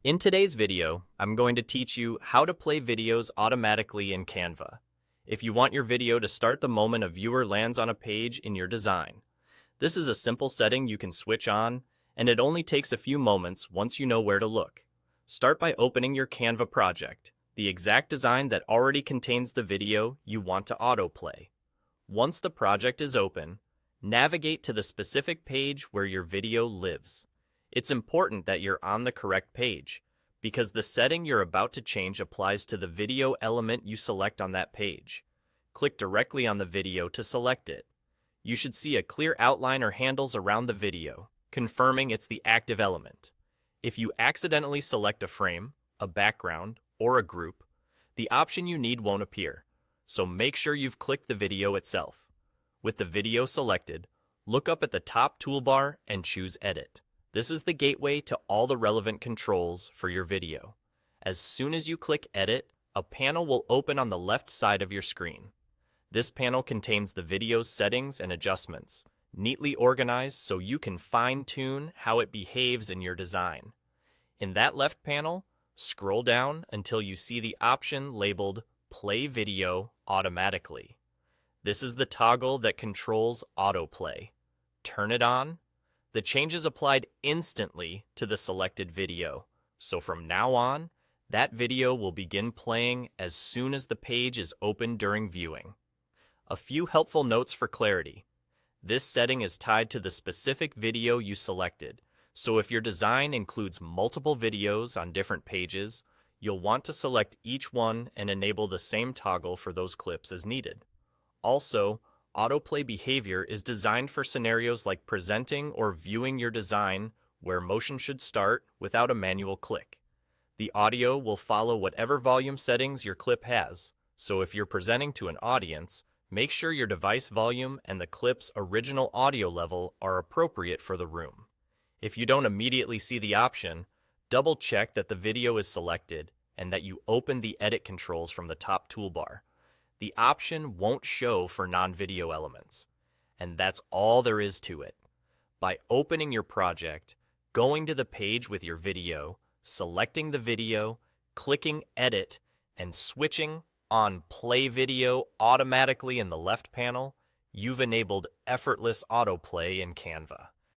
In today's video, I'm going to teach you how to play videos automatically in Canva. If you want your video to start the moment a viewer lands on a page in your design. This is a simple setting you can switch on, and it only takes a few moments once you know where to look. Start by opening your Canva project, the exact design that already contains the video you want to autoplay. Once the project is open, navigate to the specific page where your video lives. It's important that you're on the correct page, because the setting you're about to change applies to the video element you select on that page. Click directly on the video to select it. You should see a clear outline or handles around the video, confirming it's the active element. If you accidentally select a frame, a background, or a group, the option you need won't appear, so make sure you've clicked the video itself. With the video selected, look up at the top toolbar and choose Edit. This is the gateway to all the relevant controls for your video. As soon as you click Edit, a panel will open on the left side of your screen. This panel contains the video's settings and adjustments, neatly organized so you can fine-tune how it behaves in your design. In that left panel, scroll down until you see the option labeled Play Video Automatically. This is the toggle that controls autoplay. Turn it on. The changes applied instantly to the selected video, so from now on, that video will begin playing as soon as the page is open during viewing. A few helpful notes for clarity. This setting is tied to the specific video you selected, so if your design includes multiple videos on different pages, you'll want to select each one and enable the same toggle for those clips as needed. Also, autoplay behavior is designed for scenarios like presenting or viewing your design where motion should start without a manual click. The audio will follow whatever volume settings your clip has, so if you're presenting to an audience, make sure your device volume and the clip's original audio level are appropriate for the room. If you don't immediately see the option, double-check that the video is selected and that you open the edit controls from the top toolbar. The option won't show for non-video elements, and that's all there is to it. By opening your project, going to the page with your video, selecting the video, clicking Edit, and switching on Play Video automatically in the left panel, you've enabled effortless autoplay in Canva.